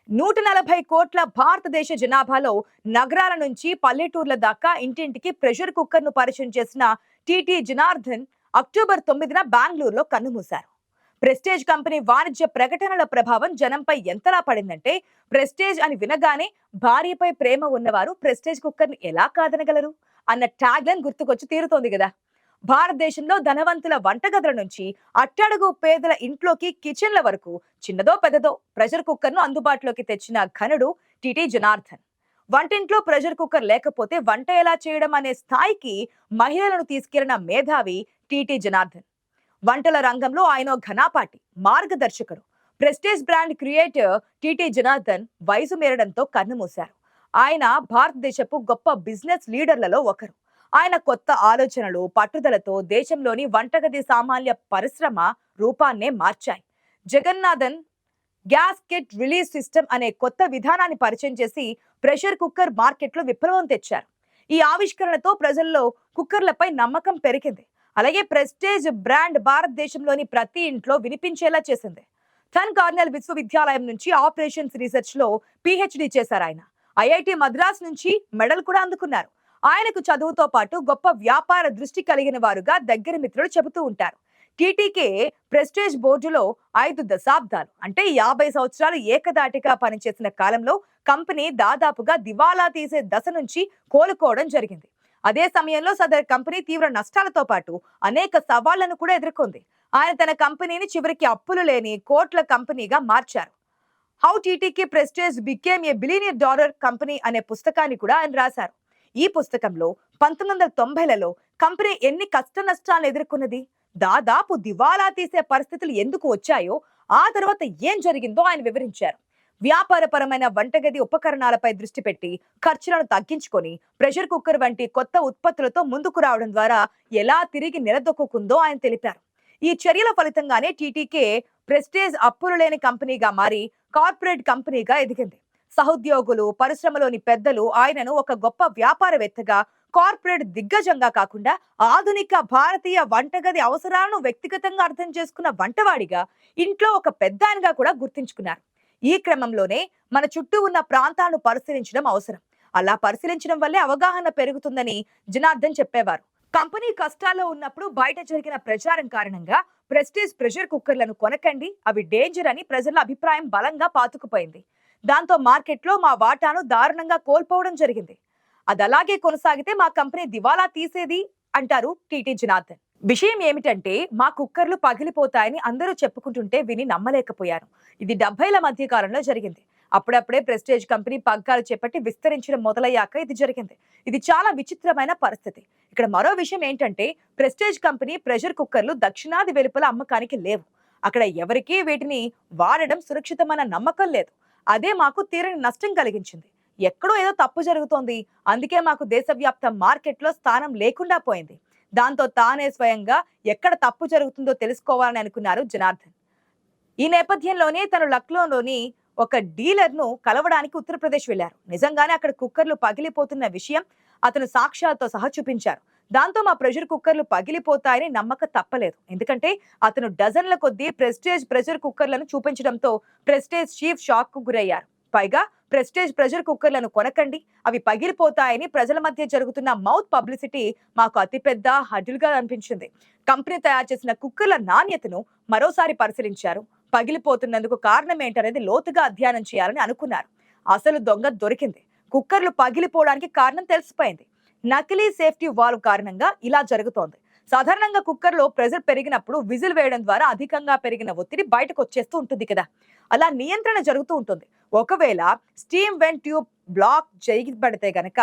140 కోట్ల భారతదేశ జనాభాలో నగరాల నుంచి పల్లెటూర్ల దాకా ఇంటింటికి ప్రెషర్ కుక్కర్ ను పరిచయం చేసిన టిటి జనార్దన్ అక్టోబర్ 9న బెంగళూరులో కన్నుమూశారు. ప్రెస్టేజ్ కంపెనీ వాణిజ్య ప్రకటనల ప్రభావం జనంపై ఎంతలా పడిందంటే, ప్రెస్టేజ్ అని వినగానే భార్యపై ప్రేమ ఉన్నవారు ప్రెస్టేజ్ కుక్కర్ ని ఎలా కాదనగలరు అన్న ట్యాగ్ లైన్ గుర్తుకొచ్చి తీరుతోంది కదా. భారతదేశంలో ధనవంతుల వంటగదుల నుంచి అట్టడుగు పేదల ఇంట్లోకి కిచెన్ల వరకు చిన్నదో పెద్దదో ప్రెషర్ కుక్కర్ ను అందుబాటులోకి తెచ్చిన ఘనుడు టిటి జనార్దన్. వంటింట్లో ప్రెషర్ కుక్కర్ లేకపోతే వంట ఎలా చేయడం అనే స్థాయికి మహిళలను తీసుకెళ్లిన మేధావి టిటి జనార్దన్. వంటల రంగంలో ఆయన ఘనాపాటి మార్గదర్శకుడు. Prestige brand creator TT Janardhan వయసు మేరడంతో కన్నుమూశారు. ఆయన భారతదేశపు గొప్ప బిజినెస్ లీడర్లలో ఒకరు. ఆయన కొత్త ఆలోచనలు పట్టుదలతో దేశంలోని వంటగది సామాన్య పరిశ్రమ రూపాన్నే మార్చాయి. Jagannathan gas kit release system అనే కొత్త విధానాన్ని పరిచయం చేసి ప్రెషర్ కుక్కర్ మార్కెట్లో విప్లవం తెచ్చారు. ఈ ఆవిష్కరణతో ప్రజల్లో కుక్కర్లపై నమ్మకం పెరిగింది. అలాగే ప్రెస్టేజ్ బ్రాండ్ భారతదేశంలోని ప్రతి ఇంట్లో వినిపించేలా చేసింది. థన్ కార్నెల్ విశ్వవిద్యాలయం నుంచి ఆపరేషన్స్ రీసెర్చ్ లో పిహెచ్డి చేశారు ఆయన. ఐఐటి మద్రాస్ నుంచి మెడల్ కూడా అందుకున్నారు. ఆయనకు చదువుతో పాటు గొప్ప వ్యాపార దృష్టి కలిగిన వారుగా దగ్గర మిత్రులు చెబుతూ ఉంటారు. టీటీకే ప్రెస్టేజ్ బోర్డులో 5 దశాబ్దాలు అంటే 50 సంవత్సరాలు ఏకదాటిగా పనిచేసిన కాలంలో కంపెనీ దాదాపుగా దివాలా తీసే దశ నుంచి కోలుకోవడం జరిగింది. అదే సమయంలో సదర్ కంపెనీ తీవ్ర నష్టాలతో పాటు అనేక సవాళ్లను కూడా ఎదుర్కొంది. ఆయన తన కంపెనీని చివరికి అప్పులు లేని కోట్ల కంపెనీగా మార్చారు. How TTK prestige became a billionaire dollar company అనే పుస్తకాన్ని కూడా ఆయన రాశారు. ఈ పుస్తకంలో 1990లలో కంపెనీ ఎన్ని కష్ట నష్టాలను ఎదుర్కొన్నది, దాదాపు దివాలా తీసే పరిస్థితులు ఎందుకు వచ్చాయో, ఆ తర్వాత ఏం జరిగిందో ఆయన వివరించారు. వ్యాపారపరమైన వంటగది ఉపకరణాలపై దృష్టి పెట్టి ఖర్చులను తగ్గించుకొని ప్రెషర్ కుక్కర్ వంటి కొత్త ఉత్పత్తులతో ముందుకు రావడం ద్వారా ఎలా తిరిగి నిలదొక్కుందో ఆయన తెలిపారు. ఈ చర్యల ఫలితంగానే టీటీకే ప్రెస్టేజ్ అప్పులు లేని కంపెనీగా మారి కార్పొరేట్ కంపెనీగా ఎదిగింది. సహోద్యోగులు, పరిశ్రమలోని పెద్దలు ఆయనను ఒక గొప్ప వ్యాపారవేత్తగా, కార్పొరేట్ దిగ్గజంగా కాకుండా ఆధునిక భారతీయ వంటగది అవసరాలను వ్యక్తిగతంగా అర్థం చేసుకున్న వంటవాడిగా, ఇంట్లో ఒక పెద్దాయనగా కూడా గుర్తించుకున్నారు. ఈ క్రమంలోనే మన చుట్టూ ఉన్న ప్రాంతాలను పరిశీలించడం అవసరం. అలా పరిశీలించడం వల్లే అవగాహన పెరుగుతుందని జనార్దన్ చెప్పేవారు. కంపెనీ కష్టాల్లో ఉన్నప్పుడు బయట జరిగిన ప్రచారం కారణంగా ప్రెస్టీజ్ ప్రెషర్ కుక్కర్లను కొనకండి, అవి డేంజర్ అని ప్రజల అభిప్రాయం బలంగా పాతుకుపోయింది. దాంతో మార్కెట్లో మా వాటాను దారుణంగా కోల్పోవడం జరిగింది. అది అలాగే కొనసాగితే మా కంపెనీ దివాలా తీసేది అంటారు టిటి జనార్దన్. విషయం ఏమిటంటే, మా కుక్కర్లు పగిలిపోతాయని అందరూ చెప్పుకుంటుంటే విని నమ్మలేకపోయాను. ఇది 70ల మధ్య కాలంలో జరిగింది. అప్పుడప్పుడే ప్రెస్టేజ్ కంపెనీ పగ్గాలు చేపట్టి విస్తరించడం మొదలయ్యాక ఇది జరిగింది. ఇది చాలా విచిత్రమైన పరిస్థితి. ఇక్కడ మరో విషయం ఏంటంటే, ప్రెస్టేజ్ కంపెనీ ప్రెషర్ కుక్కర్లు దక్షిణాది వెలుపల అమ్మకానికి లేవు. అక్కడ ఎవరికీ వీటిని వాడడం సురక్షితమైన నమ్మకం లేదు. అదే మాకు తీరని నష్టం కలిగించింది. ఎక్కడో ఏదో తప్పు జరుగుతోంది, అందుకే మాకు దేశవ్యాప్త మార్కెట్లో స్థానం లేకుండా పోయింది. దాంతో తానే స్వయంగా ఎక్కడ తప్పు జరుగుతుందో తెలుసుకోవాలని అనుకున్నారు జనార్దన్. ఈ నేపథ్యంలోనే తను లక్నోలోని ఒక డీలర్ ను కలవడానికి ఉత్తరప్రదేశ్ వెళ్లారు. నిజంగానే అక్కడ కుక్కర్లు పగిలిపోతున్న విషయం అతను సాక్ష్యాలతో సహా చూపించారు. దాంతో మా ప్రెషర్ కుక్కర్లు పగిలిపోతాయని నమ్మక తప్పలేదు. ఎందుకంటే అతను డజన్ల కొద్దీ ప్రెస్టేజ్ ప్రెషర్ కుక్కర్లను చూపించడంతో ప్రెస్టేజ్ చీఫ్ షాక్ కు గురయ్యారు. పైగా ప్రెస్టేజ్ ప్రెషర్ కుక్కర్లను కొనకండి, అవి పగిలిపోతాయని ప్రజల మధ్య జరుగుతున్న మౌత్ పబ్లిసిటీ మాకు అతిపెద్ద హడ్డులుగా అనిపించింది. కంపెనీ తయారు చేసిన కుక్కర్ల నాణ్యతను మరోసారి పరిశీలించారు. పగిలిపోతున్నందుకు కారణం ఏంటనేది లోతుగా అధ్యయనం చేయాలని అనుకున్నారు. అసలు దొంగ దొరికింది. కుక్కర్లు పగిలిపోవడానికి కారణం తెలిసిపోయింది. నకిలీ సేఫ్టీ వాల్వ్ కారణంగా ఇలా జరుగుతోంది. సాధారణంగా కుక్కర్లో ప్రెషర్ పెరిగినప్పుడు విజిల్ వేయడం ద్వారా అధికంగా పెరిగిన ఒత్తిడి బయటకు వచ్చేస్తూ ఉంటుంది కదా, అలా నియంత్రణ జరుగుతూ ఉంటుంది. ఒకవేళ స్టీమ్ వెంట్ ట్యూబ్ బ్లాక్ చేయబడితే గనక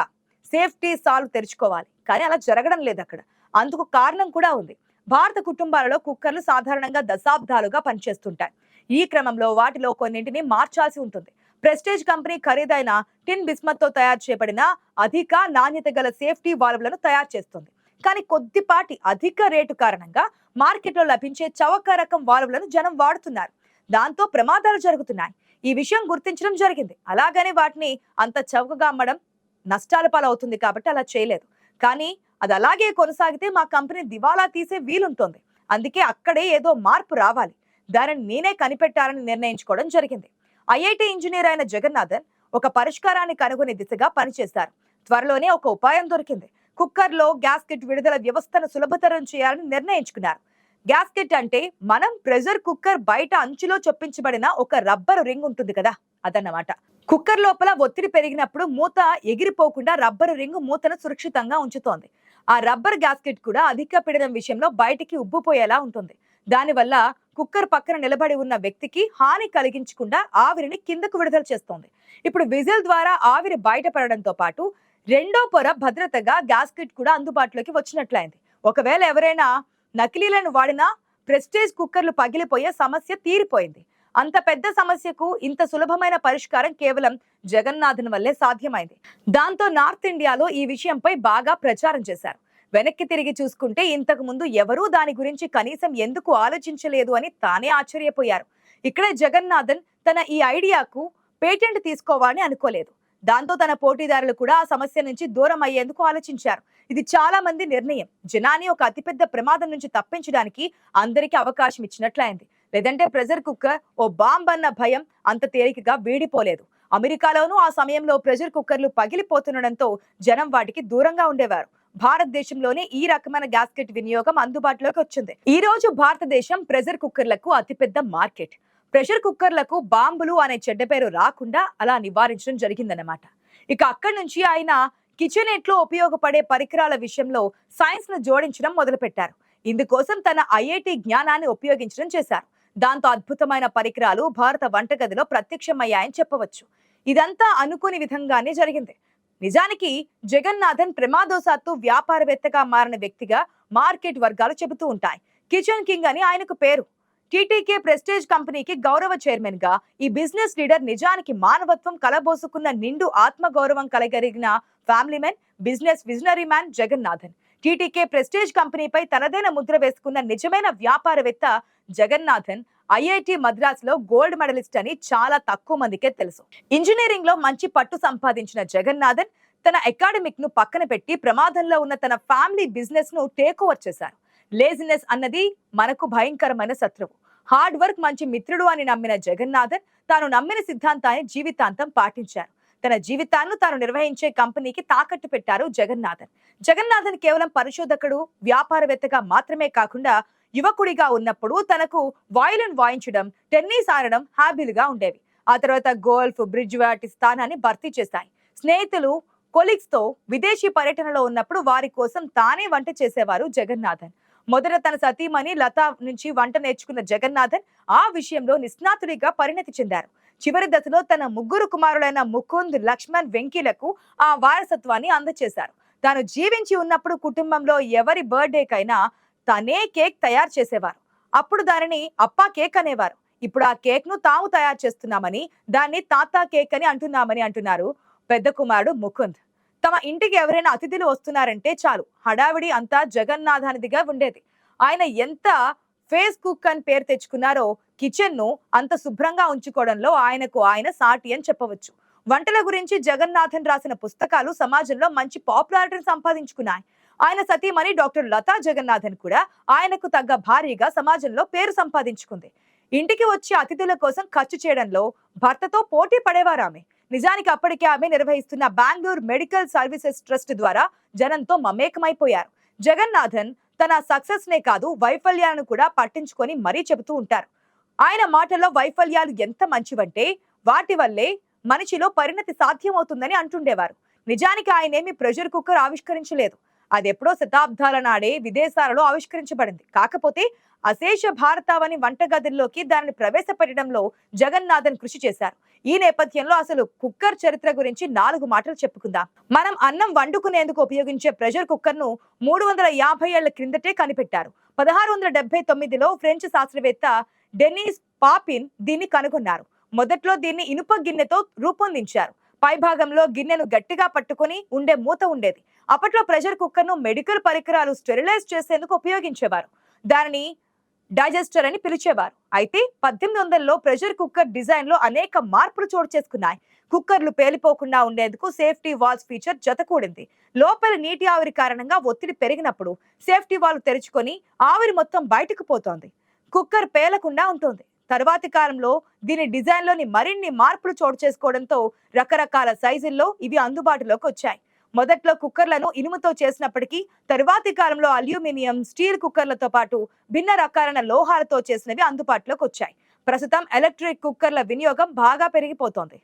సేఫ్టీ సాల్వ్ తెరుచుకోవాలి, కానీ అలా జరగడం లేదు అక్కడ. అందుకు కారణం కూడా ఉంది. భారత కుటుంబాలలో కుక్కర్లు సాధారణంగా దశాబ్దాలుగా పనిచేస్తుంటాయి. ఈ క్రమంలో వాటిలో కొన్నింటిని మార్చాల్సి ఉంటుంది. ప్రెస్టేజ్ కంపెనీ ఖరీదైన టిన్ బిస్మత్ తో తయారు చేయబడిన అధిక నాణ్యత గల సేఫ్టీ వాల్వ్లను తయారు చేస్తుంది. కానీ కొద్దిపాటి అధిక రేటు కారణంగా మార్కెట్లో లభించే చవక రకం వాల్వ్లను జనం వాడుతున్నారు. దాంతో ప్రమాదాలు జరుగుతున్నాయి. ఈ విషయం గుర్తించడం జరిగింది. అలాగని వాటిని అంత చౌకగా అమ్మడం నష్టాల పాలవుతుంది కాబట్టి అలా చేయలేదు. కానీ అది అలాగే కొనసాగితే మా కంపెనీ దివాలా తీసే వీలుంటుంది. అందుకే అక్కడే ఏదో మార్పు రావాలి. దానిని నేనే కనిపెట్టాలని నిర్ణయించుకోవడం జరిగింది. ఐఐటి ఇంజనీర్ అయిన జగన్నాథన్ ఒక పరిష్కారాన్ని కనుగొనే దిశగా పనిచేశారు. త్వరలోనే ఒక ఉపాయం దొరికింది. కుక్కర్లో గ్యాస్కెట్ విడుదల వ్యవస్థను సులభతరం చేయాలని నిర్ణయించుకున్నారు. గ్యాస్కెట్ అంటే మనం ప్రెషర్ కుక్కర్ బయట అంచులో చొప్పించబడిన ఒక రబ్బరు రింగ్ ఉంటుంది కదా, అదన్నమాట. కుక్కర్ లోపల ఒత్తిడి పెరిగినప్పుడు మూత ఎగిరిపోకుండా రబ్బరు రింగ్ మూతను సురక్షితంగా ఉంచుతోంది. ఆ రబ్బర్ గ్యాస్కెట్ కూడా అధిక పీడనం విషయంలో బయటికి ఉబ్బిపోయేలా ఉంటుంది. దానివల్ల కుక్కర్ పక్కన నిలబడి ఉన్న వ్యక్తికి హాని కలిగించకుండా ఆవిరిని కిందకు విడుదల చేస్తోంది. ఇప్పుడు విజిల్ ద్వారా ఆవిరి బయటపడడంతో పాటు రెండో పొర భద్రతగా గ్యాస్కెట్ కూడా అందుబాటులోకి వచ్చినట్లయింది. ఒకవేళ ఎవరైనా నకిలీలను వాడినా ప్రెస్టేజ్ కుక్కర్లు పగిలిపోయే సమస్య తీరిపోయింది. అంత పెద్ద సమస్యకు ఇంత సులభమైన పరిష్కారం కేవలం జగన్నాథన్ వల్లే సాధ్యమైంది. దాంతో నార్త్ ఇండియాలో ఈ విషయంపై బాగా ప్రచారం చేశారు. వెనక్కి తిరిగి చూసుకుంటే ఇంతకు ముందు ఎవరూ దాని గురించి కనీసం ఎందుకు ఆలోచించలేదు అని తానే ఆశ్చర్యపోయారు. ఇక్కడే జగన్నాథన్ తన ఈ ఐడియాకు పేటెంట్ తీసుకోవాలని అనుకోలేదు. దాంతో తన పోటీదారులు కూడా ఆ సమస్య నుంచి దూరం అయ్యేందుకు ఆలోచించారు. ఇది చాలా మంది నిర్ణయం. జనాన్ని ఒక అతిపెద్ద ప్రమాదం నుంచి తప్పించడానికి అందరికీ అవకాశం ఇచ్చినట్లయింది. లేదంటే ప్రెషర్ కుక్కర్ ఓ బాంబ్ అన్న భయం అంత తేలికగా వీడిపోలేదు. అమెరికాలోనూ ఆ సమయంలో ప్రెషర్ కుక్కర్లు పగిలిపోతుండడంతో జనం వాటికి దూరంగా ఉండేవారు. భారతదేశంలోనే ఈ రకమైన గ్యాస్కెట్ వినియోగం అందుబాటులోకి వచ్చింది. ఈ రోజు భారతదేశం ప్రెషర్ కుక్కర్లకు అతిపెద్ద మార్కెట్. ప్రెషర్ కుక్కర్లకు బాంబులు అనే చెడ్డ పేరు రాకుండా అలా నివారించడం జరిగిందన్నమాట. ఇక అక్కడి నుంచి ఆయన కిచెన్ ఎట్లో ఉపయోగపడే పరికరాల విషయంలో సైన్స్ ను జోడించడం మొదలుపెట్టారు. ఇందుకోసం తన ఐఐటి జ్ఞానాన్ని ఉపయోగించడం చేశారు. దాంతో అద్భుతమైన పరికరాలు భారత వంటగదిలో ప్రత్యక్షమయ్యాయని చెప్పవచ్చు. ఇదంతా అనుకోని విధంగానే జరిగింది. నిజానికి జగన్నాథన్ ప్రమాదవశాత్తు వ్యాపారవేత్తగా మారిన వ్యక్తిగా మార్కెట్ వర్గాలు చెబుతూ ఉంటాయి. కిచెన్ కింగ్ అని ఆయనకు పేరు. టీటీకే ప్రెస్టేజ్ కంపెనీకి గౌరవ చైర్మన్ గా ఈ బిజినెస్ లీడర్ నిజానికి మానవత్వం కలబోసుకున్న నిండు ఆత్మగౌరవం కలగలిగిన family man, business visionary man Jagannathan. TTK Prestige కంపెనీపై తనదైన ముద్ర వేసుకున్న నిజమైన వ్యాపారవేత్త జగన్నాథన్. ఐఐటి మద్రాస్ లో గోల్డ్ మెడలిస్ట్ అని చాలా తక్కువ మందికే తెలుసు. ఇంజనీరింగ్ లో మంచి పట్టు సంపాదించిన జగన్నాథన్ తన అకాడమిక్ ను పక్కన పెట్టి ప్రమాదంలో ఉన్న తన ఫ్యామిలీ బిజినెస్ ను టేక్ ఓవర్ చేశారు. లేజినెస్ అన్నది మనకు భయంకరమైన శత్రువు. హార్డ్ వర్క్ మంచి మిత్రుడు అని నమ్మిన జగన్నాథన్ తాను నమ్మిన సిద్ధాంతాన్ని జీవితాంతం పాటించారు. తన జీవితాన్ని తాను నిర్వహించే కంపెనీకి తాకట్టు పెట్టారు జగన్నాథన్. జగన్నాథన్ కేవలం పరిశోధకుడు, వ్యాపారవేత్తగా మాత్రమే కాకుండా యువకుడిగా ఉన్నప్పుడు తనకు వయలిన్ వాయించడం, టెన్నిస్ ఆడడం హాబీలుగా ఉండేవి. ఆ తర్వాత గోల్ఫ్, బ్రిడ్జ్ వాటి స్థానాన్ని భర్తీ చేశాయి. స్నేహితులు, కొలీగ్స్ తో విదేశీ పర్యటనలో ఉన్నప్పుడు వారి కోసం తానే వంట చేసేవారు జగన్నాథన్. మొదట తన సతీమణి లతా నుంచి వంట నేర్చుకున్న జగన్నాథన్ ఆ విషయంలో నిష్ణాతుడిగా పరిణతి చెందారు. చివరి దశలో తన ముగ్గురు కుమారులైన ముకుంద్, లక్ష్మణ్, వెంకీలకు ఆ వారసత్వాన్ని అందజేశారు. తాను జీవించి ఉన్నప్పుడు కుటుంబంలో ఎవరి బర్త్డేకైనా తనే కేక్ తయారు చేసేవారు. అప్పుడు దానిని అప్పా కేక్ అనేవారు. ఇప్పుడు ఆ కేక్ ను తాము తయారు చేస్తున్నామని, దాన్ని తాతా కేక్ అని అంటున్నారు పెద్ద కుమారుడు ముకుంద్. తమ ఇంటికి ఎవరైనా అతిథులు వస్తున్నారంటే చాలు హడావిడి అంతా జగన్నాథానిదిగా ఉండేది. ఆయన ఎంత ఫేస్ కుక్ అని పేరు తెచ్చుకున్నారో కిచెన్ ను అంత శుభ్రంగా ఉంచుకోవడంలో ఆయన సాటి అని చెప్పవచ్చు. వంటల గురించి జగన్నాథన్ రాసిన పుస్తకాలు సమాజంలో మంచి పాపులారిటీని సంపాదించుకున్నాయి. ఆయన సతీమణి డాక్టర్ లతా జగన్నాథన్ కూడా ఆయనకు తగ్గ భారీగా సమాజంలో పేరు సంపాదించుకుంది. ఇంటికి వచ్చే అతిథుల కోసం ఖర్చు చేయడంలో భర్తతో పోటీ పడేవారు ఆమె. నిజానికి అప్పటికే ఆమె నిర్వహిస్తున్న బెంగళూరు మెడికల్ సర్వీసెస్ ట్రస్ట్ ద్వారా జనంతో మమేకమైపోయారు. జగన్నాథన్ తన సక్సెస్ నే కాదు, వైఫల్యాలను కూడా పట్టించుకొని మరీ చెబుతూ ఉంటారు. ఆయన మాటల్లో వైఫల్యాలు ఎంత మంచివంటే వాటి వల్లే మనిషిలో పరిణతి సాధ్యమవుతుందని అంటుండేవారు. నిజానికి ఆయనేమి ప్రెషర్ కుక్కర్ ఆవిష్కరించలేదు. అది ఎప్పుడో శతాబ్దాల నాడే విదేశాలలో ఆవిష్కరించబడింది. కాకపోతే అశేష భారతావని వంటగదుల్లోకి దానిని ప్రవేశపెట్టడంలో జగన్నాథన్ కృషి చేశారు. ఈ నేపథ్యంలో అసలు కుక్కర్ చరిత్ర గురించి 4 మాటలు చెప్పుకుందాం. మనం అన్నం వండుకునేందుకు ఉపయోగించే ప్రెషర్ కుక్కర్ ను 350 ఏళ్ల క్రిందటే కనిపెట్టారు. 1679లో ఫ్రెంచ్ శాస్త్రవేత్త డెనిస్ పాపిన్ దీన్ని కనుగొన్నారు. మొదట్లో దీన్ని ఇనుప గిన్నెతో రూపొందించారు. పైభాగంలో గిన్నెను గట్టిగా పట్టుకుని ఉండే మూత ఉండేది. అప్పట్లో ప్రెషర్ కుక్కర్ ను మెడికల్ పరికరాలు స్టెరిలైజ్ చేసేందుకు ఉపయోగించేవారు. దానిని డైజెస్టర్ అని పిలిచేవారు. అయితే 1800లో ప్రెషర్ కుక్కర్ డిజైన్ లో అనేక మార్పులు చోటు చేసుకున్నాయి. కుక్కర్లు పేలిపోకుండా ఉండేందుకు సేఫ్టీ వాల్వ్స్ ఫీచర్ జతకూడింది. లోపల నీటి ఆవిరి కారణంగా ఒత్తిడి పెరిగినప్పుడు సేఫ్టీ వాల్వ్ తెరుచుకొని ఆవిరి మొత్తం బయటకు పోతోంది. కుక్కర్ పేలకుండా ఉంటుంది. తర్వాతి కాలంలో దీని డిజైన్లోని మరిన్ని మార్పులు చోటు చేసుకోవడంతో రకరకాల సైజుల్లో ఇవి అందుబాటులోకి వచ్చాయి. మొదట్లో కుక్కర్లను ఇనుముతో చేసినప్పటికీ తరువాతి కాలంలో అల్యూమినియం, స్టీల్ కుక్కర్లతో పాటు భిన్న రకాలైన లోహాలతో చేసినవి అందుబాటులోకి వచ్చాయి. ప్రస్తుతం ఎలక్ట్రిక్ కుక్కర్ల వినియోగం బాగా పెరిగిపోతోంది.